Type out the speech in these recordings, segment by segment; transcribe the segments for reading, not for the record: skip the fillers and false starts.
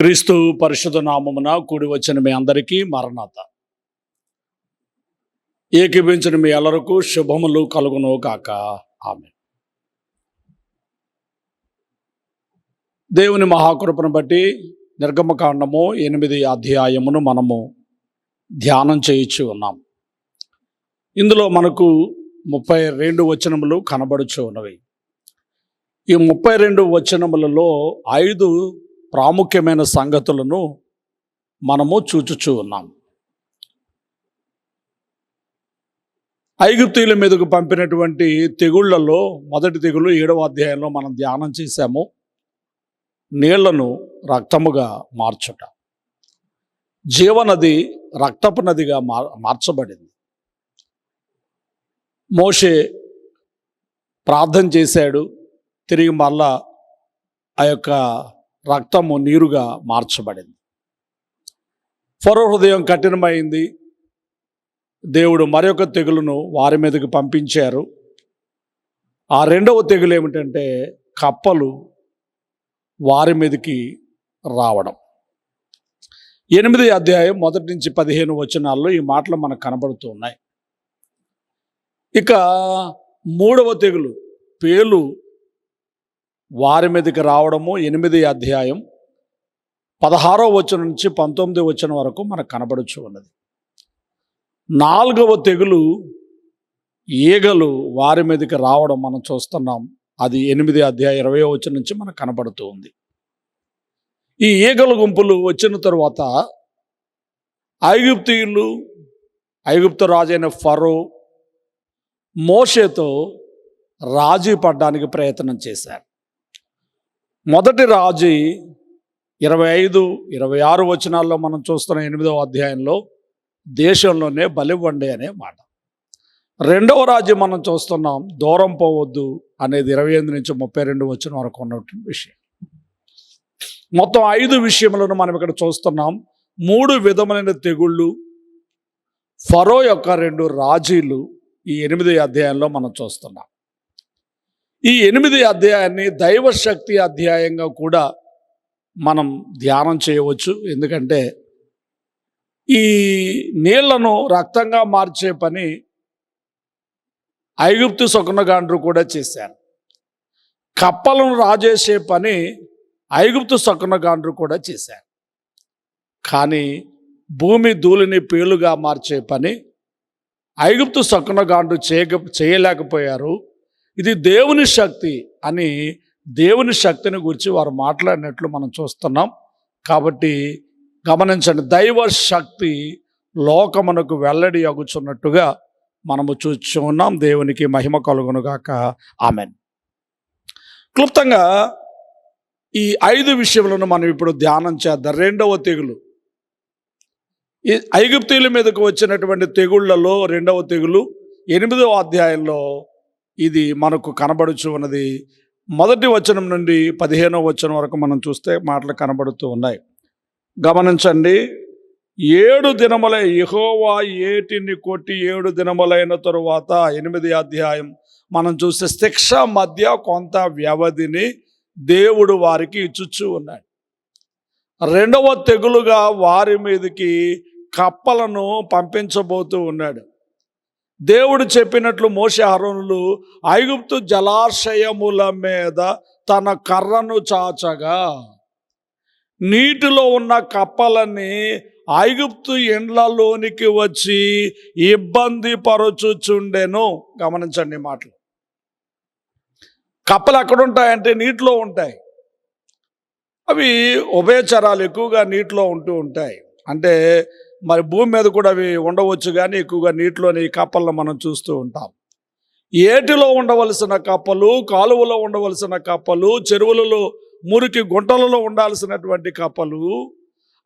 క్రీస్తు పరిశుద్ధ నామమున కూడి వచ్చిన మీ అందరికీ మరణాత. ఏకీభించిన మీ ಎಲ್ಲರಿಗೂ శుభములు కలుగును గాక. ఆమేన్. దేవుని మహాకృపను బట్టి నిర్గమకాండము 8 అధ్యాయమును మనము ధ్యానం చేయించి ఉన్నాం. ఇందులో మనకు 32 వచనములు కనబడుచు ఉన్నవి. ఈ 32 వచనములలో 5 ప్రాముఖ్యమైన సంగతులను మనము చూచుచూ ఉన్నాం. ఐగుప్తీయుల మీదకు పంపినటువంటి తెగుళ్లలో మొదటి తెగులు 7వ అధ్యాయంలో మనం ధ్యానం చేశాము. నీళ్లను రక్తముగా మార్చుట. జీవనది రక్తపు నదిగా మార్చబడింది. మోషే ప్రార్థన చేశాడు. తిరిగి మళ్ళా ఆ యొక్క రక్తము నీరుగా మార్చబడింది. ఫరో హృదయం కఠినమైంది. దేవుడు మరొక తెగులును వారి మీదకి పంపించారు. ఆ రెండవ తెగులు ఏమిటంటే కప్పలు వారి మీదకి రావడం. 8వ అధ్యాయం 1 నుంచి 15 వచనాల్లో ఈ మాటలు మనకు కనబడుతూ ఉన్నాయి. ఇక 3వ తెగులు పేలు వారి మీదకి రావడము 8వ అధ్యాయం 16వ వచనం నుంచి 19వ వచనం వరకు మనకు కనబడుచు ఉన్నది. 4వ తెగులు ఈగలు వారి మీదకి రావడం మనం చూస్తున్నాం. అది 8వ అధ్యాయం 20వ వచనం నుంచి మనకు కనబడుతూ ఉంది. ఈ ఈగల గుంపులు వచ్చిన తరువాత ఐగుప్తు రాజైన ఫరో మోషేతో రాజీ పడడానికి ప్రయత్నం చేశారు. మొదటి రాజీ 25, 26 వచనాల్లో మనం చూస్తున్న 8వ అధ్యాయంలో దేశంలోనే బలివ్వండి అనే మాట. రెండవ రాజీ మనం చూస్తున్నాం దూరం పోవద్దు అనేది 28 నుంచి 32 వచనం వరకు ఉన్నటువంటి విషయం. మొత్తం 5 విషయములను మనం ఇక్కడ చూస్తున్నాం. 3 విధములైన తెగుళ్ళు, ఫరో యొక్క 2 రాజీలు ఈ 8వ అధ్యాయంలో మనం చూస్తున్నాం. ఈ 8వ అధ్యాయాన్ని దైవశక్తి అధ్యాయంగా కూడా మనం ధ్యానం చేయవచ్చు. ఎందుకంటే ఈ నీళ్లను రక్తంగా మార్చే పని ఐగుప్తు శకునగాండ్రు కూడా చేశారు. కప్పలను రాజేసే పని ఐగుప్తు శకునగాండ్రు కూడా చేశారు. కానీ భూమి ధూళిని పేలుగా మార్చే పని ఐగుప్తు శకునగాండ్రు చేయలేకపోయారు. ఇది దేవుని శక్తి అని దేవుని శక్తిని గురించి వారు మాట్లాడినట్లు మనం చూస్తున్నాం. కాబట్టి గమనించండి, దైవ శక్తి లోకమునకు వెల్లడి అగుచున్నట్టుగా మనము చూస్తూ ఉన్నాం. దేవునికి మహిమ కలుగునుగాక. ఆమేన్. క్లుప్తంగా ఈ 5 విషయములను మనం ఇప్పుడు ధ్యానం చేద్దాం. రెండవ తెగులు, ఈ ఐగుప్తీయుల మీదకు వచ్చినటువంటి తెగుళ్లలో రెండవ తెగులు 8వ అధ్యాయంలో ఇది మనకు కనబడుచు ఉన్నది. మొదటి వచనం నుండి 15వ వచనం వరకు మనం చూస్తే మాటలు కనబడుతూ ఉన్నాయి. గమనించండి. 7 దినముల యెహోవా ఏటిని కొట్టి 7 దినములైన తరువాత 8వ అధ్యాయం మనం చూస్తే శిక్ష మధ్య కొంత వ్యవధిని దేవుడు వారికి ఇచ్చుచూ ఉన్నాడు. రెండవ తెగులుగా వారి మీదకి కప్పలను పంపించబోతూ ఉన్నాడు. దేవుడు చెప్పినట్లు మోషే అహరోనులు ఐగుప్తు జలాశయముల మీద తన కర్రను చాచగా నీటిలో ఉన్న కప్పలని ఐగుప్తు ఇండ్లలోనికి వచ్చి ఇబ్బంది పరచుచుండెను. గమనించండి మాటలు. కప్పలు ఎక్కడుంటాయంటే నీటిలో ఉంటాయి. అవి ఉభయచరాలు ఎక్కువగా నీటిలో ఉంటూ ఉంటాయి. అంటే మరి భూమి మీద కూడా అవి ఉండవచ్చు, కానీ ఎక్కువగా నీటిలోని కప్పలను మనం చూస్తూ ఉంటాం. ఏటిలో ఉండవలసిన కప్పలు, కాలువలో ఉండవలసిన కప్పలు, చెరువులలో మురికి గుంటలలో ఉండాల్సినటువంటి కప్పలు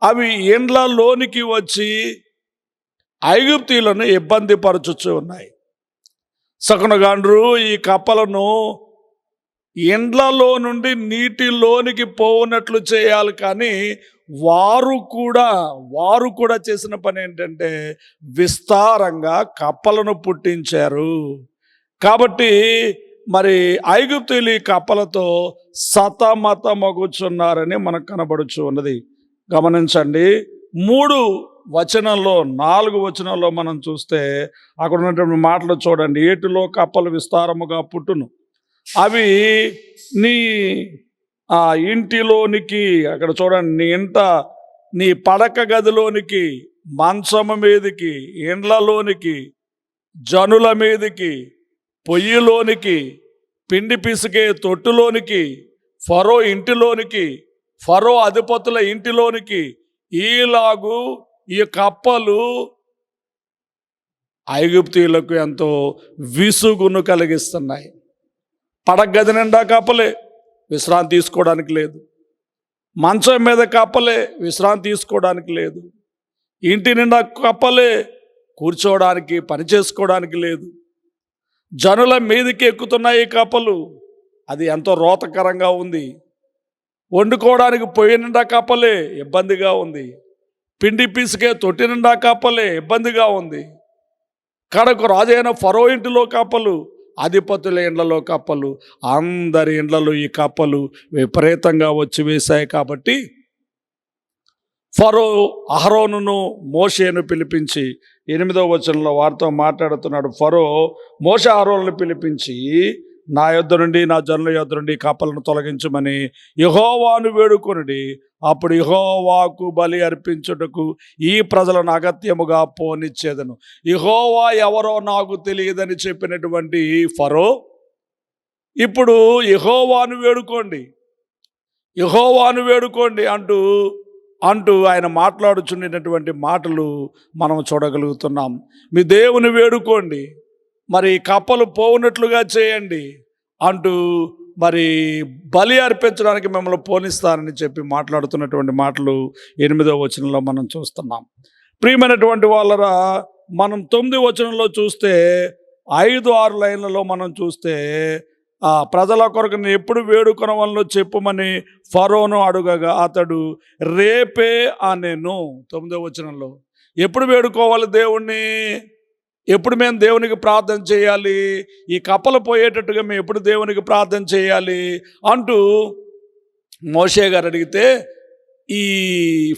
అవి ఇండ్లలోనికి వచ్చి ఐగుప్తీయులను ఇబ్బంది పరచుచూ ఉన్నాయి. శకునగాండ్రు ఈ కప్పలను ఇండ్లలో నుండి నీటిలోనికి పోనట్లు చేయాలి. కానీ వారు కూడా చేసిన పని ఏంటంటే విస్తారంగా కప్పలను పుట్టించారు. కాబట్టి మరి ఐగుప్తీయులు కప్పలతో సతమతమగుచున్నారని మనకు కనబడుచు ఉన్నది. గమనించండి. 3 వచనంలో 4 వచనంలో మనం చూస్తే అక్కడ ఉన్నటువంటి మాటలు చూడండి. ఏటిలో కప్పలు విస్తారముగా పుట్టును, అవి నీ ఇంటిలోనికి, అక్కడ చూడండి, నీ ఇంట, నీ పడక గదిలోనికి, మంచము మీదికి, ఇండ్లలోనికి, జనుల మీదికి, పొయ్యిలోనికి, పిండి పిసికే తొట్టులోనికి, ఫరో ఇంటిలోనికి, ఫరో అధిపతుల ఇంటిలోనికి ఈలాగు ఈ కప్పలు ఐగుప్తీయులకు ఎంతో విసుగును కలిగిస్తున్నాయి. పడగది నిండా కప్పలే, విశ్రాంతి తీసుకోవడానికి లేదు. మంచం మీద కప్పలే, విశ్రాంతి తీసుకోవడానికి లేదు. ఇంటి నిండా కప్పలే, కూర్చోవడానికి, పని చేసుకోవడానికి లేదు. జనుల మీదకి ఎక్కుతున్నాయి కప్పలు, అది ఎంతో రోతకరంగా ఉంది. వండుకోవడానికి పొయ్యి నిండా కప్పలే, ఇబ్బందిగా ఉంది. పిండి పిసికే తొట్టి నిండా కప్పలే, ఇబ్బందిగా ఉంది. కడకు రాజైన ఫరో ఇంటిలో కప్పలు, అధిపతుల ఇండ్లలో కప్పలు, అందరి ఇండ్లలో ఈ కప్పలు విపరీతంగా వచ్చి వేశాయి. కాబట్టి ఫరో అహరోనును మోషేను పిలిపించి 8వ వచనంలో వారితో మాట్లాడుతున్నాడు. ఫరో మోషే అహరోనును పిలిపించి, నా యొద్ద నుండి, నా జనుల యొద్ద నుండి కప్పలను తొలగించమని యెహోవాను వేడుకొనుడి. అప్పుడు యెహోవాకు బలి అర్పించుటకు ఈ ప్రజలను అగత్యముగా పోనిచ్చేదను. యెహోవా ఎవరో నాకు తెలియదని చెప్పినటువంటి ఫరో ఇప్పుడు యెహోవాను వేడుకోండి, యెహోవాను వేడుకోండి అంటూ ఆయన మాట్లాడుచున్నటువంటి మాటలు మనం చూడగలుగుతున్నాం. మీ దేవుని వేడుకోండి, మరి కప్పలు పోవునట్లుగా చేయండి అంటూ, మరి బలి అర్పించడానికి మిమ్మల్ని పోనిస్తానని చెప్పి మాట్లాడుతున్నటువంటి మాటలు 8వ వచనంలో మనం చూస్తున్నాం. ప్రియమైనటువంటి వాళ్ళరా, మనం 9వ వచనంలో చూస్తే 5-6 లైన్లలో మనం చూస్తే ప్రజల కొరకు నేను ఎప్పుడు వేడుకొనవలనో చెప్పుమని ఫరోను అడుగగా అతడు రేపే అనెను. 9వ వచనంలో ఎప్పుడు వేడుకోవాలి దేవుణ్ణి, ఎప్పుడు మేము దేవునికి ప్రార్థన చేయాలి, ఈ కప్పలు పోయేటట్టుగా మేము ఎప్పుడు దేవునికి ప్రార్థన చేయాలి అంటూ మోషే గారు అడిగితే ఈ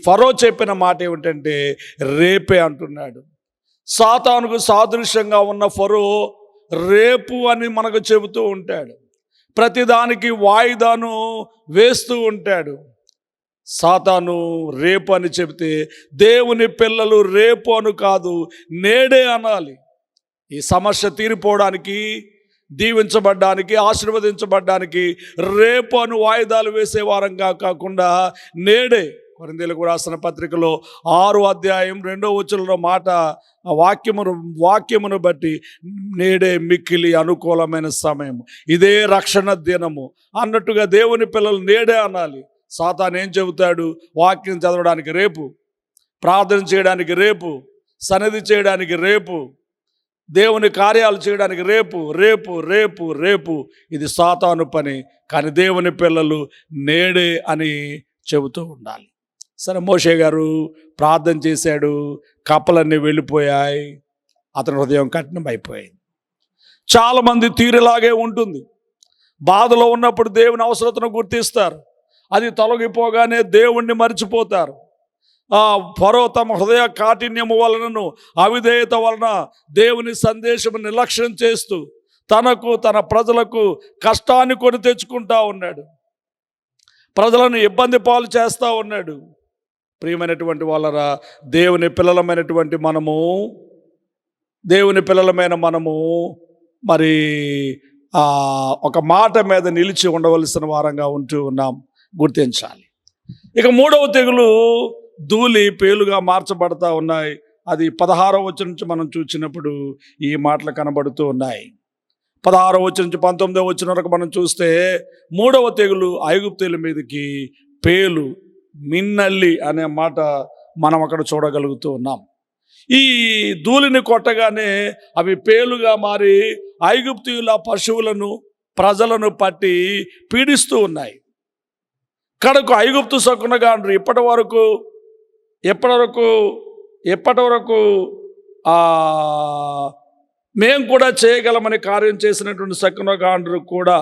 ఫరో చెప్పిన మాట ఏమిటంటే రేపే అంటున్నాడు. సాతానుకు సాదృశ్యంగా ఉన్న ఫరో రేపు అని మనకు చెబుతూ ఉంటాడు. ప్రతిదానికి వాయిదాను వేస్తూ ఉంటాడు. సాతాను రేపు అని చెబితే దేవుని పిల్లలు రేపు అను కాదు, నేడే అనాలి. ఈ సమస్య తీరిపోవడానికి, దీవించబడ్డానికి, ఆశీర్వదించబడ్డానికి రేపు అను వాయిదాలు వేసేవారంగా కాకుండా నేడే. కొరింథీయులకు రాసిన పత్రికలో 6వ అధ్యాయం 2వ వచనంలో మాట, వాక్యమును బట్టి నేడే మిక్కిలి అనుకూలమైన సమయం, ఇదే రక్షణ దినము అన్నట్టుగా దేవుని పిల్లలు నేడే అనాలి. సాతాను ఏం చెబుతాడు? వాక్యం చదవడానికి రేపు, ప్రార్థన చేయడానికి రేపు, సన్నిధి చేయడానికి రేపు, దేవుని కార్యాలు చేయడానికి రేపు రేపు రేపు రేపు. ఇది సాతాను పని. కానీ దేవుని పిల్లలు నేడే అని చెబుతూ ఉండాలి. సరే, మోషే గారు ప్రార్థన చేశాడు, కప్పలన్నీ వెళ్ళిపోయాయి, అతని హృదయం కఠినమైపోయింది. చాలామంది తీరులాగే ఉంటుంది. బాధలో ఉన్నప్పుడు దేవుని అవసరతను గుర్తిస్తారు, అది తొలగిపోగానే దేవుణ్ణి మర్చిపోతారు. ఫరో తమ హృదయ కాఠిన్యము వలనను అవిధేయత వలన దేవుని సందేశము నిర్లక్ష్యం చేస్తూ తనకు తన ప్రజలకు కష్టాన్ని కొని తెచ్చుకుంటా ఉన్నాడు, ప్రజలను ఇబ్బంది పాలు చేస్తూ ఉన్నాడు. ప్రియమైనటువంటి వాళ్ళరా, దేవుని పిల్లలమైన మనము మరి ఒక మాట మీద నిలిచి ఉండవలసిన వారంగా ఉంటూ ఉన్నాం, గుర్తించాలి. ఇక 3వ తెగులు ధూళి పేలుగా మార్చబడతా ఉన్నాయి. అది 16వ వచనం నుంచి మనం చూసినప్పుడు ఈ మాటలు కనబడుతూ ఉన్నాయి. 16వ వచనం నుంచి 19వ వచనం వరకు మనం చూస్తే 3వ తెగులు ఐగుప్తీయుల మీదకి పేలు, మిన్నల్లి అనే మాట మనం అక్కడ చూడగలుగుతూ ఉన్నాం. ఈ ధూళిని కొట్టగానే అవి పేలుగా మారి ఐగుప్తీయుల పశువులను, ప్రజలను పట్టి పీడిస్తూ ఉన్నాయి. కడకు ఐగుప్తు శకునగాండ్రు ఇప్పటి వరకు మేము కూడా చేయగలమని కార్యం చేసినటువంటి శకునగాండ్రు కూడా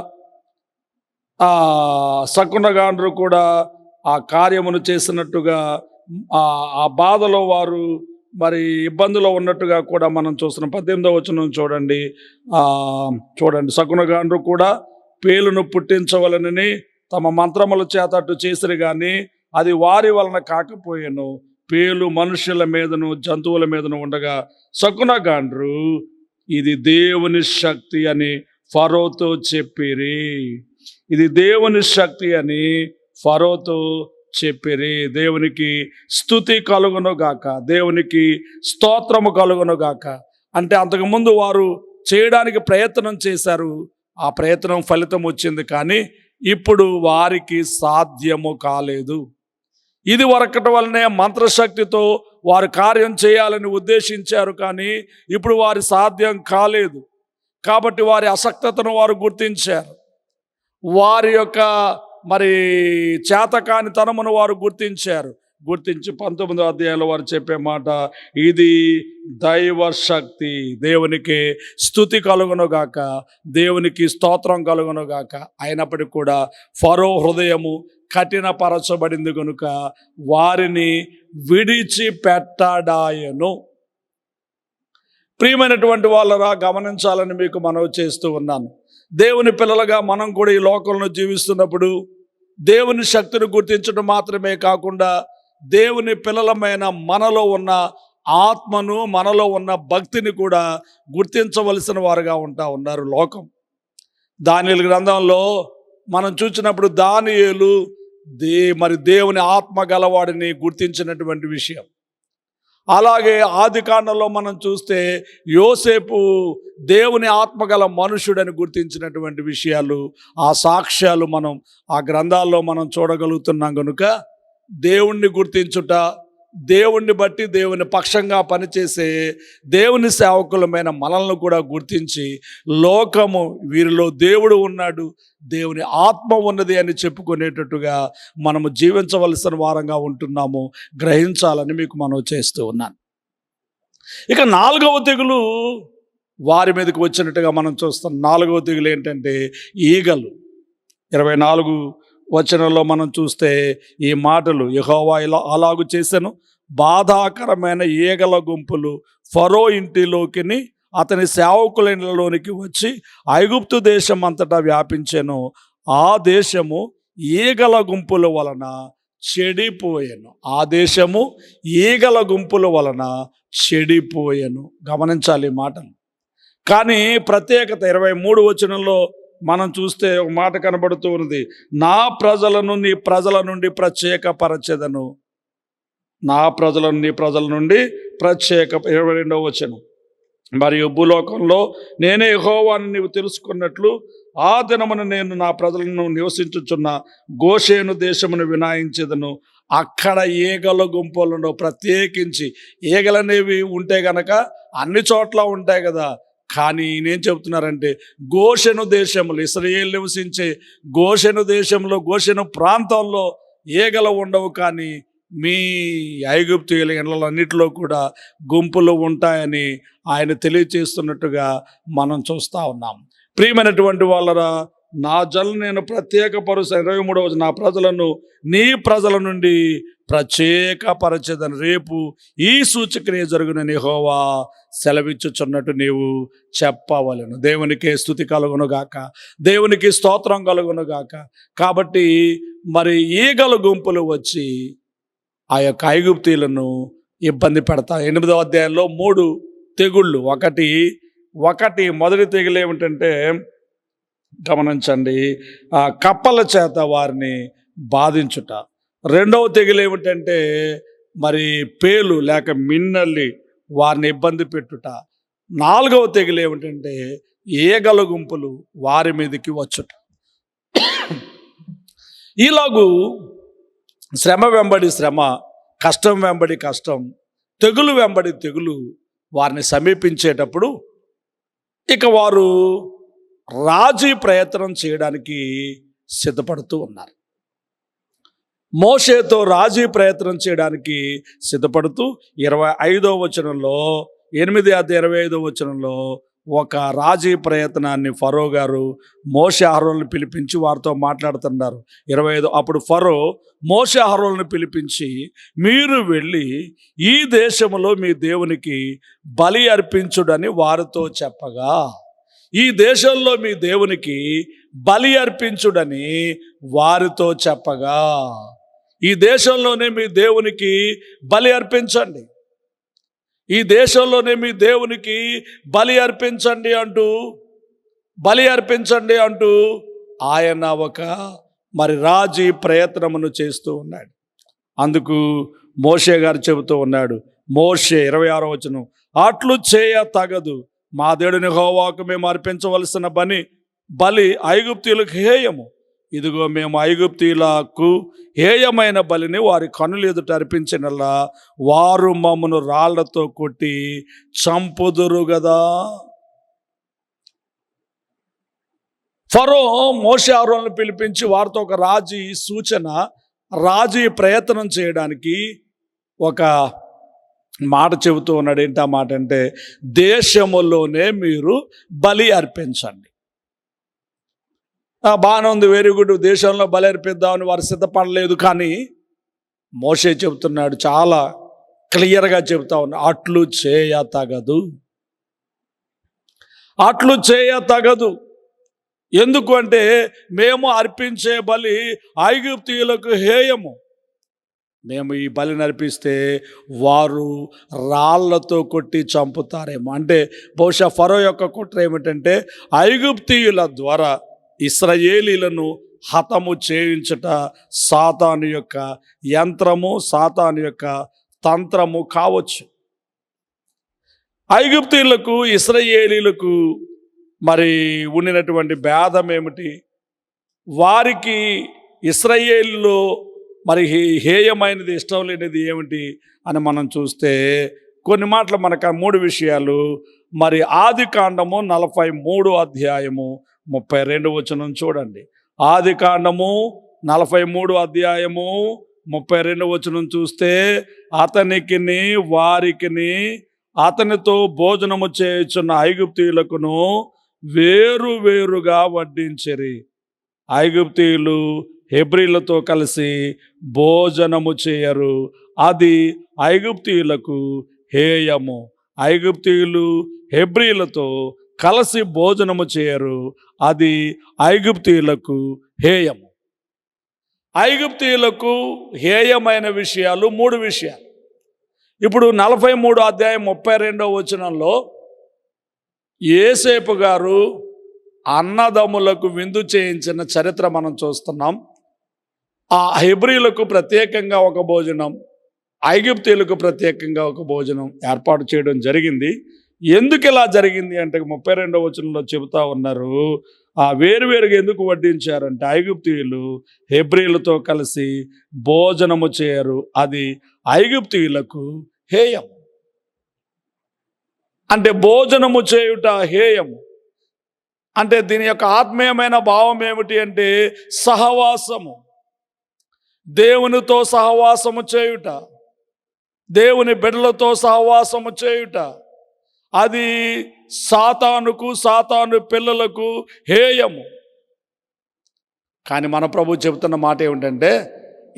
ఆ కార్యమును చేసినట్టుగా ఆ బాధలో వారు మరి ఇబ్బందిలో ఉన్నట్టుగా కూడా మనం చూస్తున్నాం. 18వ వచనం చూడండి. శకునగాండ్రు కూడా పేలును పుట్టించవలనని తమ మంత్రముల చేత అటు చేసిరి గాని అది వారి వలన కాకపోయాను. పేలు మనుషుల మీదను జంతువుల మీదను ఉండగా శకునగాండ్రు ఇది దేవుని శక్తి అని ఫరోతో చెప్పిరి. ఇది దేవుని శక్తి అని ఫరోతో చెప్పిరి. దేవునికి స్తుతి కలుగును గాక, దేవునికి స్తోత్రము కలుగును గాక. అంటే అంతకుముందు వారు చేయడానికి ప్రయత్నం చేశారు, ఆ ప్రయత్నం ఫలితం వచ్చింది, కానీ ఇప్పుడు వారికి సాధ్యము కాలేదు. ఇది వరకటి వల్లనే మంత్రశక్తితో వారు కార్యం చేయాలని ఉద్దేశించారు, కానీ ఇప్పుడు వారి సాధ్యం కాలేదు. కాబట్టి వారి అసక్తతను వారు గుర్తించారు. వారి యొక్క మరి చేతకానితనమును వారు గుర్తించి 19వ అధ్యాయంలో వారు చెప్పే మాట, ఇది దైవ శక్తి, దేవునికి స్తుతి కలుగును గాక, దేవునికి స్తోత్రం కలుగును గాక. అయినప్పటికీ కూడా ఫరో హృదయము కఠినపరచబడింది కనుక వారిని విడిచిపెట్టడాయను. ప్రియమైనటువంటి వాళ్ళరా, గమనించాలని మీకు మనవి చేస్తూ ఉన్నాను. దేవుని పిల్లలుగా మనం కూడా ఈ లోకంలో జీవిస్తున్నప్పుడు దేవుని శక్తిని గుర్తించడం మాత్రమే కాకుండా దేవుని పిల్లలమైన మనలో ఉన్న ఆత్మను, మనలో ఉన్న భక్తిని కూడా గుర్తించవలసిన వారుగా ఉన్నారు లోకం. దానియేలు గ్రంథంలో మనం చూసినప్పుడు దానియేలు మరి దేవుని ఆత్మ గలవాడిని గుర్తించినటువంటి విషయం. అలాగే ఆదికాండంలో మనం చూస్తే యోసేపు దేవుని ఆత్మగల మనుషుడని గుర్తించినటువంటి విషయాలు, ఆ సాక్ష్యాలు మనం ఆ గ్రంథాల్లో మనం చూడగలుగుతున్నాం. కనుక దేవుణ్ణి గుర్తించుట, దేవుణ్ణి బట్టి దేవుని పక్షంగా పనిచేసే దేవుని సేవకులమైన మనల్ని కూడా గుర్తించి లోకము వీరిలో దేవుడు ఉన్నాడు, దేవుని ఆత్మ ఉన్నది అని చెప్పుకునేటట్టుగా మనము జీవించవలసిన వారంగా ఉంటున్నాము, గ్రహించాలని మీకు మనం చేస్తూ ఉన్నాను. ఇక 4వ తెగులు వారి మీదకి వచ్చినట్టుగా మనం చూస్తాం. 4వ తెగులు ఏంటంటే ఈగలు. 24 వచనంలో మనం చూస్తే ఈ మాటలు, యెహోవా అలాగు చేసెను, బాధాకరమైన ఈగల గుంపులు ఫరో ఇంటిలోకిని అతని సేవకులలోనికి వచ్చి ఐగుప్తు దేశం అంతటా వ్యాపించెను. ఆ దేశము ఈగల గుంపుల వలన చెడిపోయెను. ఆ దేశము ఈగల గుంపుల వలన చెడిపోయెను. గమనించాలి ఈ మాటలు. కానీ ప్రత్యేకత 23 వచనంలో మనం చూస్తే ఒక మాట కనబడుతూ ఉన్నది, నా ప్రజలను నీ ప్రజల నుండి ప్రత్యేకపరచెదను. నా ప్రజలను నీ ప్రజల నుండి 22వ వచనం, మరియు భూలోకంలో నేనే యెహోవాను నీవు తెలుసుకున్నట్లు ఆ దినమున నేను నా ప్రజలను నివసించుచున్న గోషేను దేశమును వినాయించెదను. అక్కడ ఈగల గుంపులను, ప్రత్యేకించి ఈగలనేవి ఉంటే గనక అన్ని చోట్ల ఉంటాయి కదా, కానీ నేనేం చెబుతున్నారంటే గోషెను దేశంలో, ఇశ్రాయేలు నివసించే గోషెను దేశంలో, గోషెను ప్రాంతంలో ఈగలు ఉండవు, కానీ మీ ఐగుప్తీయుల ఇళ్ళన్నిటిలో కూడా గుంపులు ఉంటాయని ఆయన తెలియచేస్తున్నట్టుగా మనం చూస్తూ ఉన్నాం. ప్రియమైనటువంటి వాళ్ళరా, నా జలను నేను ప్రత్యేకపరుచు, 23వ, నా ప్రజలను నీ ప్రజల నుండి ప్రత్యేకపరచెదను. రేపు ఈ సూచక్రియ జరుగునని యెహోవా సెలవిచ్చుచున్నట్టు నీవు చెప్పవలెను. దేవునికి స్తుతి కలుగును గాక, దేవునికి స్తోత్రం కలుగును గాక. కాబట్టి మరి ఈగల గుంపులు వచ్చి ఆ యొక్క ఐగుప్తీయులను ఇబ్బంది పెడతా. 8వ అధ్యాయంలో 3 తెగుళ్ళు. ఒకటి మొదటి తెగులు ఏమిటంటే గమనించండి, కప్పల చేత వారిని బాధించుట. 2వ తెగులు ఏమిటంటే మరి పేలు లేక మిన్నల్లి వారిని ఇబ్బంది పెట్టుట. 4వ తెగులు ఏమిటంటే ఈగల గుంపులు వారి మీదకి వచ్చుట. ఇలాగూ శ్రమ వెంబడి శ్రమ, కష్టం వెంబడి కష్టం, తెగులు వెంబడి తెగులు వారిని సమీపించేటప్పుడు ఇక వారు రాజీ ప్రయత్నం చేయడానికి సిద్ధపడుతూ ఉన్నారు. మోషేతో రాజీ ప్రయత్నం చేయడానికి సిద్ధపడుతూ 25వ వచనంలో, 8 అధ్యాయం 25వ వచనంలో ఒక రాజీ ప్రయత్నాన్ని ఫరో గారు మోషే అహరోనును పిలిపించి వారితో మాట్లాడుతున్నారు. 25 అప్పుడు ఫరో మోషే అహరోనును పిలిపించి, మీరు వెళ్ళి ఈ దేశములో మీ దేవునికి బలి అర్పించుడని వారితో చెప్పగా, ఈ దేశంలో మీ దేవునికి బలి అర్పించుడని వారితో చెప్పగా, ఈ దేశంలోనే మీ దేవునికి బలి అర్పించండి, ఈ దేశంలోనే మీ దేవునికి బలి అర్పించండి అంటూ ఆయన ఒక రాజీ ప్రయత్నమును చేస్తూ ఉన్నాడు. అందుకు మోషే గారు చెబుతూ ఉన్నాడు, మోషే 26వ వచనం, అట్లు చేయ తగదు, మా దేవుని యెహోవాకు మేము అర్పించవలసిన బలి ఐగుప్తీయులకు హేయము. ఇదిగో మేము ఐగుప్తీయులకు హేయమైన బలిని వారి కనులు ఎదుట అర్పించినలా వారు మమ్మను రాళ్లతో కొట్టి చంపుదురు గదా. ఫరో మోషే అహరోనును పిలిపించి వారితో ఒక రాజీ ప్రయత్నం చేయడానికి ఒక మాట చెబుతూ ఉన్నాడు. ఏంటి ఆ మాట అంటే, దేశములోనే మీరు బలి అర్పించండి. బాగానే ఉంది, వెరీ గుడ్, దేశంలో బలి అర్పిద్దామని వారు సిద్ధపడలేదు. కానీ మోషే చెబుతున్నాడు, చాలా క్లియర్గా చెబుతా ఉన్నాడు, అట్లు చేయ తగదు. ఎందుకు అంటే, మేము అర్పించే బలి ఐగుప్తీయులకు హేయము. మేము ఈ బలిని అర్పిస్తే వారు రాళ్లతో కొట్టి చంపుతారేమో. అంటే బహుశా ఫరో యొక్క కుట్ర ఏమిటంటే, ఐగుప్తీయుల ద్వారా ఇశ్రాయేలీలను హతము చేయించుట సాతాను యొక్క యంత్రము, సాతాను యొక్క తంత్రము కావచ్చు. ఐగుప్తీయులకు ఇశ్రాయేలీలకు ఉండినటువంటి భేదం ఏమిటి? వారికి ఇశ్రాయేలులో హేయమైనది, ఇష్టం లేనిది ఏమిటి అని మనం చూస్తే కొన్ని మాటలు మనకు 3 విషయాలు. ఆదికాండము 43వ అధ్యాయము 32వ వచనం చూడండి. ఆదికాండము 43వ అధ్యాయము 32వ వచనం చూస్తే, అతనికిని వారికిని అతనితో భోజనము చేయుచున్న ఐగుప్తీయులకును వేరుగా వడ్డించిరి. ఐగుప్తీయులు హెబ్రీలతో కలిసి భోజనము చేయరు, అది ఐగుప్తీయులకు హేయము. ఐగుప్తీయులు హెబ్రీలతో కలిసి భోజనము చేయరు, అది ఐగుప్తీయులకు హేయము. ఐగుప్తీయులకు హేయమైన విషయాలు 3 విషయాలు. ఇప్పుడు 43వ అధ్యాయం 32వ వచనంలో యోసేపు గారు అన్నదమ్ములకు విందు చేయించిన చరిత్ర మనం చూస్తున్నాం. ఆ హెబ్రీలకు ప్రత్యేకంగా ఒక భోజనం, ఐగుప్తీయులకు ప్రత్యేకంగా ఒక భోజనం ఏర్పాటు చేయడం జరిగింది. ఎందుకు ఇలా జరిగింది అంటే 32వ వచనంలో చెబుతా ఉన్నారు, వేరువేరుగా ఎందుకు వడ్డించారంటే, ఐగుప్తీయులు హెబ్రీలతో కలిసి భోజనము చేయరు, అది ఐగుప్తీయులకు హేయం. అంటే భోజనము చేయుట హేయము అంటే దీని యొక్క ఆత్మీయమైన భావం ఏమిటి అంటే, సహవాసము, దేవునితో సహవాసము చేయుట, దేవుని బిడ్డలతో సహవాసము చేయుట, అది సాతాను పిల్లలకు హేయము. కానీ మన ప్రభు చెబుతున్న మాట ఏమిటంటే,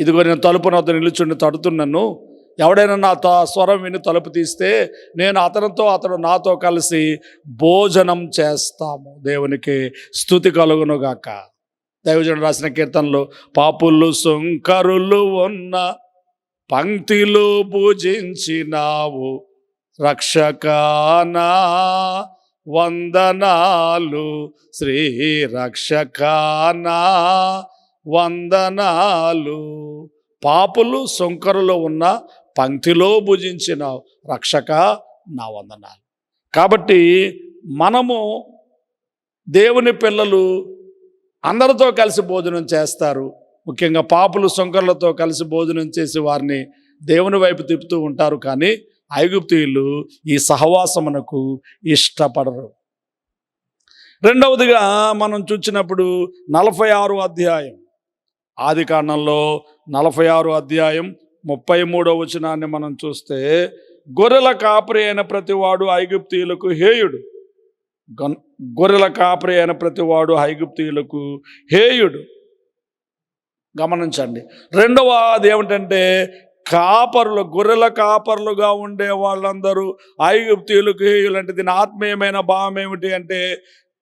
ఇదిగో నేను తలుపున వద్ద నిలుచుండి తడుతున్నాను, ఎవడైనా నా స్వరం విని తలుపు తీస్తే నేను అతడు నాతో కలిసి భోజనం చేస్తాము. దేవునికి స్తుతి కలుగునుగాక. దైవజనుడు రాసిన కీర్తనలో, పాపులు సుంకరులు ఉన్న పంక్తిలో పూజించినావు రక్షకానా వందనాలు, శ్రీ రక్షకానా వందనాలు. పాపులు సుంకరులు ఉన్న పంక్తిలో భుజించిన రక్షక నా వందనాలు. కాబట్టి మనము దేవుని పిల్లలు అందరితో కలిసి భోజనం చేస్తారు. ముఖ్యంగా పాపులు సుంకరులతో కలిసి భోజనం చేసి వారిని దేవుని వైపు తిప్పుతూ ఉంటారు. కానీ ఐగుప్తీయులు ఈ సహవాసమునకు ఇష్టపడరు. రెండవదిగా మనం చూసినప్పుడు 46వ అధ్యాయం, ఆదికాండంలో 46వ అధ్యాయం 33వ వచనాన్ని మనం చూస్తే, గొర్రెల కాపరి అయిన ప్రతివాడు ఐగుప్తీయులకు హేయుడు, గొర్రెల కాపరి అయిన ప్రతివాడు ఐగుప్తీయులకు హేయుడు. గమనించండి. రెండవది ఏమిటంటే కాపరులు, గొర్రెల కాపరులుగా ఉండే వాళ్ళందరూ ఐగుప్తీయులకు హేయులు. అంటే దీని ఆత్మీయమైన భావం ఏమిటి అంటే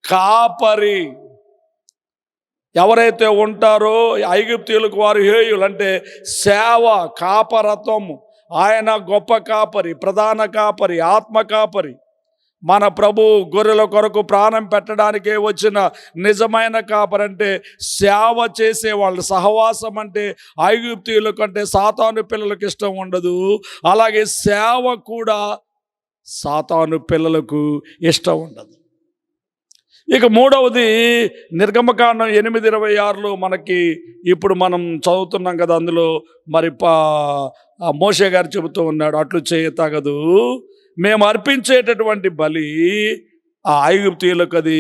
కాపరి ఎవరైతే ఉంటారో ఐగుప్తీయులకు వారు హేయులు. అంటే సేవ, కాపరత్వము. ఆయన గొప్ప కాపరి, ప్రధాన కాపరి, ఆత్మ కాపరి. మన ప్రభు గొర్రెల కొరకు ప్రాణం పెట్టడానికే వచ్చిన నిజమైన కాపరి. అంటే సేవ చేసేవాళ్ళు. సహవాసం అంటే ఐగుప్తీయుల కంటే సాతాను పిల్లలకు ఇష్టం ఉండదు. అలాగే సేవ కూడా సాతాను పిల్లలకు ఇష్టం ఉండదు. ఇక మూడవది నిర్గమకాండం 8:26 మనకి ఇప్పుడు మనం చదువుతున్నాం కదా. అందులో మరి మోషే గారు చెబుతూ ఉన్నాడు, అట్లు చేయతగదు, మేము అర్పించేటటువంటి బలి ఆ ఐగుప్తీయులకు అది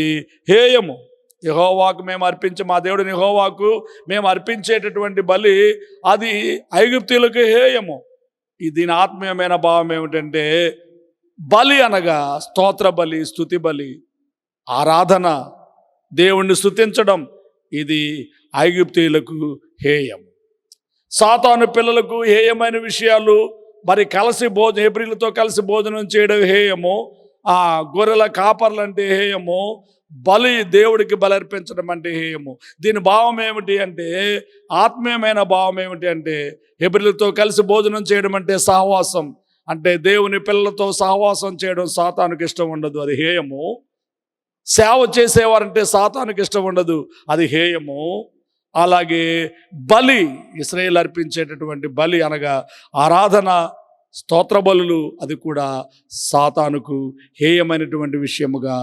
హేయము. యెహోవాకు మేము అర్పించే, మా దేవుడిని యెహోవాకు మేము అర్పించేటటువంటి బలి అది ఐగుప్తీయులకు హేయము. దీని ఆత్మీయమైన భావం ఏమిటంటే బలి అనగా స్తోత్ర బలి, స్తుతి బలి, ఆరాధన, దేవుణ్ణి స్తుతించడం. ఇది ఐగుప్తీయులకు హేయం. సాతాను పిల్లలకు హేయమైన విషయాలు మరి కలిసి హెబ్రీలతో కలిసి భోజనం చేయడం హేయము. ఆ గొర్రెల కాపర్లు అంటే హేయము. బలి, దేవుడికి బలి అర్పించడం అంటే హేయము. దీని భావం ఏమిటి అంటే ఆత్మీయమైన భావం ఏమిటి అంటే హెబ్రీలతో కలిసి భోజనం చేయడం అంటే సహవాసం. అంటే దేవుని పిల్లలతో సహవాసం చేయడం సాతానుకి ఇష్టం ఉండదు, అది హేయము. సేవ చేసేవారంటే సాతానుకి ఇష్టం ఉండదు, అది హేయము. అలాగే బలి, ఇశ్రాయేలు అర్పించేటటువంటి బలి అనగా ఆరాధన, స్తోత్ర బలులు, అది కూడా సాతానుకు హేయమైనటువంటి విషయముగా,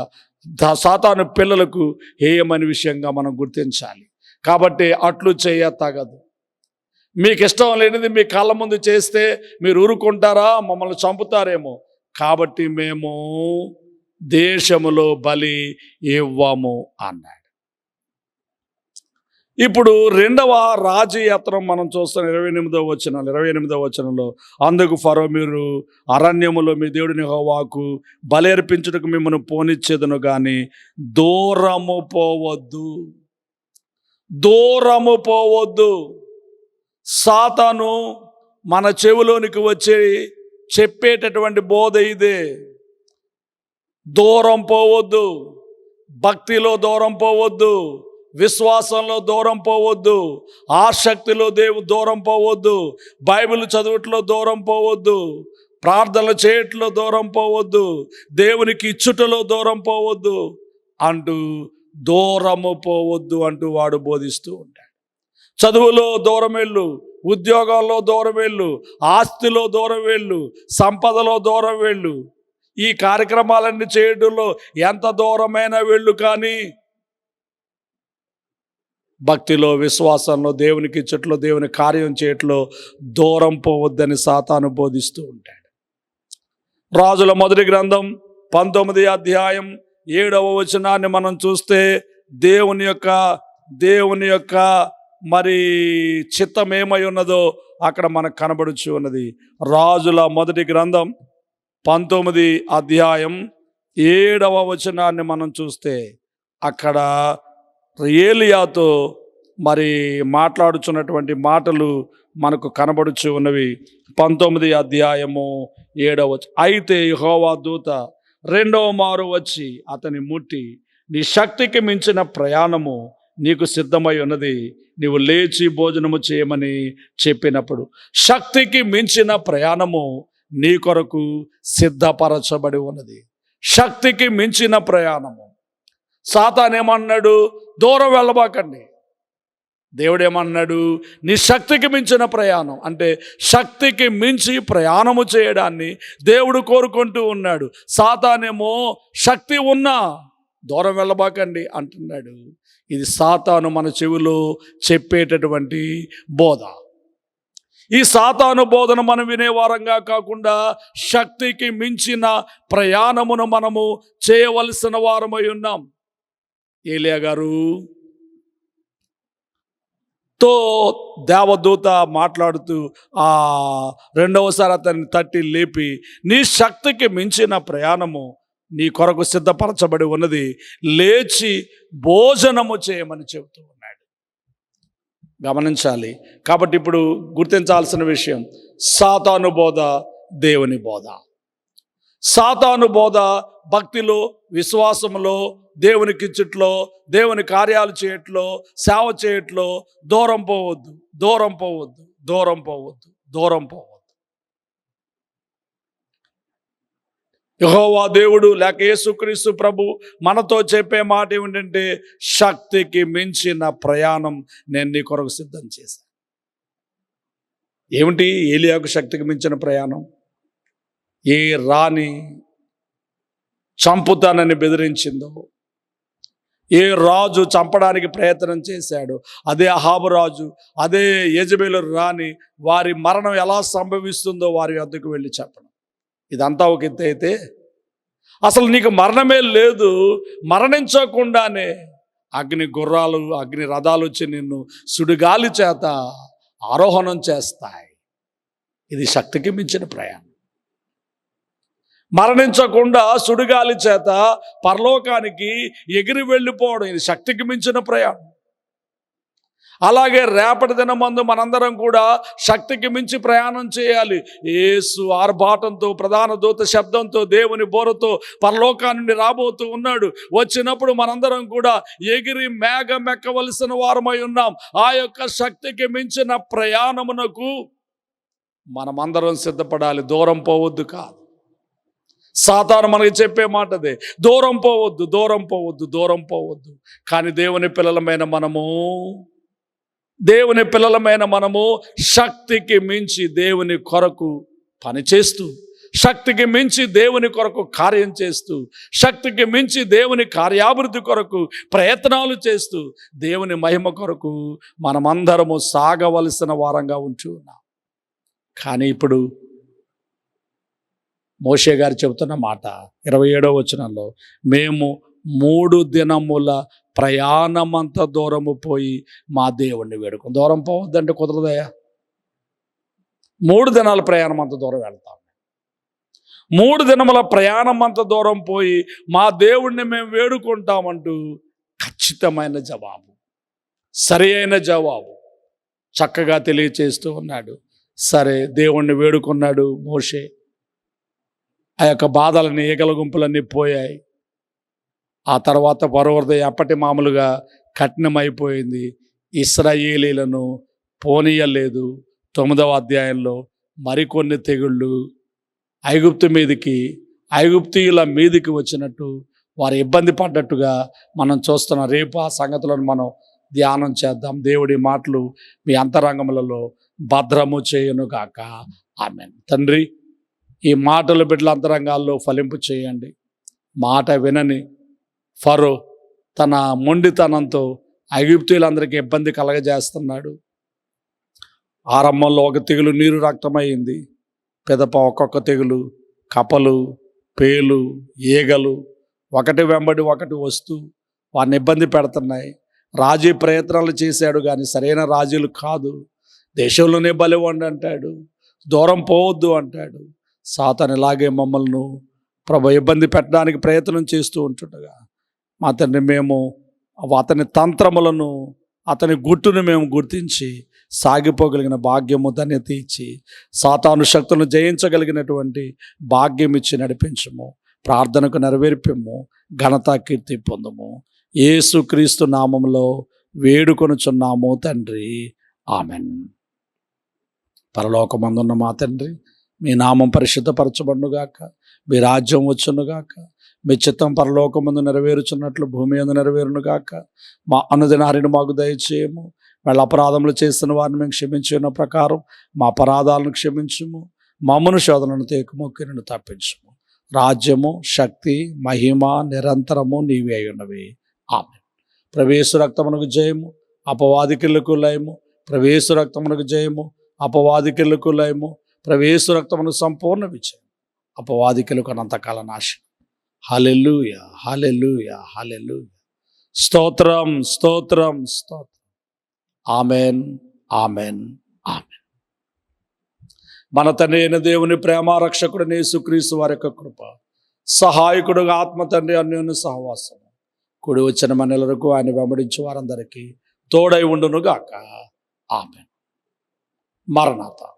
సాతాను పిల్లలకు హేయమైన విషయంగా మనం గుర్తించాలి. కాబట్టి అట్లు చేయతగదు. మీకు ఇష్టం లేనిది మీ కళ్ళ ముందు చేస్తే మీరు ఊరుకుంటారా? మమ్మల్ని చంపుతారేమో. కాబట్టి మేము దేశములో బలి ఇవ్వము అన్నాడు. ఇప్పుడు రెండవ రాజయాత్రం మనం చూస్తాం. 28వ వచనంలో అందుకు ఫరో, మీరు అరణ్యములో మీ దేవుడిని యెహోవాకు బలి అర్పించుటకు మిమ్మల్ని పోనిచ్చేదను కానీ దూరము పోవద్దు, దూరము పోవద్దు. సాతాను మన చెవిలోనికి వచ్చి చెప్పేటటువంటి బోధ ఇదే. దూరం పోవద్దు, భక్తిలో దూరం పోవద్దు, విశ్వాసంలో దూరం పోవద్దు, ఆసక్తిలో దూరం పోవద్దు, బైబిల్ చదువుట్లో దూరం పోవద్దు, ప్రార్థనలు చేయట్లో దూరం పోవద్దు, దేవునికి ఇచ్చుటలో దూరం పోవద్దు అంటూ దూరము పోవద్దు అంటూ వాడు బోధిస్తూ ఉంటాడు. చదువులో దూరం వెళ్ళు, ఉద్యోగాల్లో దూరం వెళ్ళు, ఆస్తిలో దూరం వెళ్ళు, సంపదలో దూరం వెళ్ళు. ఈ కార్యక్రమాలన్నీ చేయడంలో ఎంత దూరమైన వెళ్ళు, కానీ భక్తిలో, విశ్వాసంలో, దేవునికి ఇచ్చట్లో, దేవుని కార్యం చేయట్లో దూరం పోవద్దని సాతాను బోధిస్తూ ఉంటాడు. రాజుల మొదటి గ్రంథం 19వ అధ్యాయం 7వ వచనాన్ని మనం చూస్తే దేవుని యొక్క మరి చిత్తం ఏమై ఉన్నదో అక్కడ మనకు కనబడుచు ఉన్నది. రాజుల మొదటి గ్రంథం 19వ అధ్యాయం 7వ వచనాన్ని మనం చూస్తే అక్కడ ఏలియాతో మరి మాట్లాడుచున్నటువంటి మాటలు మనకు కనబడుచు ఉన్నవి. 19వ అధ్యాయము 7వ వచనం. అయితే యెహోవా దూత రెండవ మారు వచ్చి అతని ముట్టి, నీ శక్తికి మించిన ప్రయాణము నీకు సిద్ధమై ఉన్నది, నీవు లేచి భోజనము చేయమని చెప్పినప్పుడు శక్తికి మించిన ప్రయాణము నీ కొరకు సిద్ధపరచబడి ఉన్నది. శక్తికి మించిన ప్రయాణము. సాతాను ఏమన్నాడు? దూరం వెళ్ళబాకండి. దేవుడేమన్నాడు? నీ శక్తికి మించిన ప్రయాణం. అంటే శక్తికి మించి ప్రయాణము చేయడాన్ని దేవుడు కోరుకుంటూ ఉన్నాడు. సాతానేమో శక్తి ఉన్నా దూరం వెళ్ళబాకండి అంటున్నాడు. ఇది సాతాను మన చెవిలో చెప్పేటటువంటి బోధ. ఈ సాతాను బోధన మనం వినేవారంగా కాకుండా శక్తికి మించిన ప్రయాణమును మనము చేయవలసిన వారమై ఉన్నాం. ఏలియా గారు తో దేవదూత మాట్లాడుతూ రెండవసారి అతన్ని తట్టి లేపి, నీ శక్తికి మించిన ప్రయాణము నీ కొరకు సిద్ధపరచబడి ఉన్నది, లేచి భోజనము చేయమని చెబుతూ ఉన్నాడు. గమనించాలి. కాబట్టి ఇప్పుడు గుర్తించాల్సిన విషయం, సాతాను బోధ, దేవుని బోధ. సాతాను బోధ భక్తిలో, విశ్వాసంలో, దేవునికి ఇచ్చుట్లో, దేవుని కార్యాలు చేయట్లో, సేవ చేయట్లో దూరం పోవద్దు, దూరం పోవద్దు, దూరం పోవద్దు, దూరం పోవద్దు. యెహోవా దేవుడు లేక యేసుక్రీస్తు ప్రభు మనతో చెప్పే మాట ఏమిటంటే, శక్తికి మించిన ప్రయాణం నేను నీ కొరకు సిద్ధం చేశాను. ఏమిటి ఏలియాకు శక్తికి మించిన ప్రయాణం? ఏ రాణి చంపుతానని బెదిరించిందో, ఏ రాజు చంపడానికి ప్రయత్నం చేశాడు, అదే అహాబు రాజు, అదే యెజబెలు రాణి, వారి మరణం ఎలా సంభవిస్తుందో వారి వద్దకు వెళ్ళి చెప్పడం. ఇదంతా ఒక ఎత్తు అయితే, అసలు నీకు మరణమే లేదు, మరణించకుండానే అగ్ని గుర్రాలు, అగ్ని రథాలు వచ్చి నిన్ను సుడిగాలి చేత ఆరోహణం చేస్తాయి. ఇది శక్తికి మించిన ప్రయాణం. మరణించకుండా సుడిగాలి చేత పరలోకానికి ఎగిరి వెళ్ళిపోవడం, ఇది శక్తికి మించిన ప్రయాణం. అలాగే రేపటి దినమందు మనందరం కూడా శక్తికి మించి ప్రయాణం చేయాలి. యేసు ఆర్భాటంతో, ప్రధాన దూత శబ్దంతో, దేవుని బోరతో పరలోకా నుండి రాబోతూ ఉన్నాడు. వచ్చినప్పుడు మనందరం కూడా ఎగిరి మేఘమెక్కవలసిన వారమై ఉన్నాం. ఆ యొక్క శక్తికి మించిన ప్రయాణమునకు మనమందరం సిద్ధపడాలి. దూరం పోవద్దు కాదు. సాతాను మనకి చెప్పే మాట అదే, దూరం పోవద్దు, దూరం పోవద్దు, దూరం పోవద్దు. కానీ దేవుని పిల్లలమైన మనము శక్తికి మించి దేవుని కొరకు పనిచేస్తూ, శక్తికి మించి దేవుని కొరకు కార్యం చేస్తూ, శక్తికి మించి దేవుని కార్యాభివృద్ధి కొరకు ప్రయత్నాలు చేస్తూ, దేవుని మహిమ కొరకు మనమందరము సాగవలసిన వారంగా ఉంటూ ఉన్నాం. కానీ ఇప్పుడు మోషే గారు చెబుతున్న మాట 27వ వచనంలో, మేము 3 దినముల ప్రయాణమంత దూరము పోయి మా దేవుణ్ణి వేడుకుని. దూరం పోవద్దంటే కుదరదయా. 3 దినాల ప్రయాణం అంత దూరం వెళ్తాం. 3 దినముల ప్రయాణం అంత దూరం పోయి మా దేవుణ్ణి మేము వేడుకుంటామంటూ ఖచ్చితమైన జవాబు, సరి అయిన జవాబు చక్కగా తెలియచేస్తూ ఉన్నాడు. సరే, దేవుణ్ణి వేడుకున్నాడు మోషే. ఆ యొక్క బాధలన్నీ, ఈగల గుంపులన్నీ పోయాయి. ఆ తర్వాత ఫరో హృదయం అప్పటి మామూలుగా కఠినమైపోయింది. ఇశ్రాయేలీలను పోనీయలేదు. 9వ అధ్యాయంలో మరికొన్ని తెగుళ్ళు ఐగుప్తీయుల మీదికి వచ్చినట్టు, వారు ఇబ్బంది పడ్డట్టుగా మనం చూస్తున్నాం. రేపు ఆ సంగతులను మనం ధ్యానం చేద్దాం. దేవుడి మాటలు మీ అంతరంగములలో భద్రము చేయునుగాక. ఆమేన్. తండ్రి, ఈ మాటలు బిడ్డల అంతరంగాల్లో ఫలింపు చేయండి. మాట వినని ఫరో తన మొండితనంతో ఐగుప్తీయులందరికీ ఇబ్బంది కలగజేస్తున్నాడు. ఆరంభంలో ఒక తెగులు నీరు రక్తమైంది. పెదప ఒక్కొక్క తెగులు, కపలు, పేలు, ఈగలు ఒకటి వెంబడి ఒకటి వస్తూ వారిని ఇబ్బంది పెడుతున్నాయి. రాజీ ప్రయత్నాలు చేశాడు కానీ సరైన రాజులు కాదు. దేశంలోనే బలివ్వండి అంటాడు, దూరం పోవద్దు అంటాడు. సాతాను ఇలాగే మమ్మల్ని ప్రభు ఇబ్బంది పెట్టడానికి ప్రయత్నం చేస్తూ ఉంటుండగా, మా తండ్రి, మేము అతని తంత్రములను, అతని గుట్టును మేము గుర్తించి సాగిపోగలిగిన భాగ్యము, ధన్యత ఇచ్చి సాతాను శక్తులను జయించగలిగినటువంటి భాగ్యం ఇచ్చి నడిపించము. ప్రార్థనకు నెరవేర్పము, ఘనత కీర్తి పొందము. యేసుక్రీస్తు నామములో వేడుకొనుచున్నాము తండ్రి. ఆమెన్. పరలోకమందున్న మా తండ్రి, మీ నామం పరిశుద్ధపరచబడునుగాక, మీ రాజ్యం వచ్చునుగాక, మీ చిత్తం పరలోకమందు నెరవేరుచున్నట్లు భూమి యందు నెరవేరునుగాక. మా అనుదినాహారమును మాకు దయచేయము. వాళ్ళ అపరాధములు చేస్తున్న వారిని మేము క్షమించి ఉన్న ప్రకారం మా అపరాధాలను క్షమించుము. మమ్మను శోధనను తేకము, కీడును తప్పించుము. రాజ్యము, శక్తి, మహిమ నిరంతరము నీవే అయి ఉన్నవి. ఆమేన్. ప్రవేశ రక్తమునకు జయము, అపవాదికులకు లయము. ప్రవేశ రక్తమునకు జయము, అపవాదికులకు లయము. ప్రవేశ రక్తమును సంపూర్ణ విజయం, అపవాదికులకు అనంతకాల నాశనం. హల్లెలూయా, హల్లెలూయా, హల్లెలూయా. స్తోత్రం, స్తోత్రం, స్తోత్రం. Amen, amen, amen. మన తండ్రి అయిన దేవుని ప్రేమ, రక్షకుడైన యేసుక్రీస్తు వారి యొక్క కృప, సహాయకుడుగా ఆత్మ తండ్రి అన్యోన్య సహవాసం కూడి వచ్చిన మనలకు ఆయన వెంబడించే వారందరికీ తోడై ఉండునుగాక. ఆమేన్. మరణాత.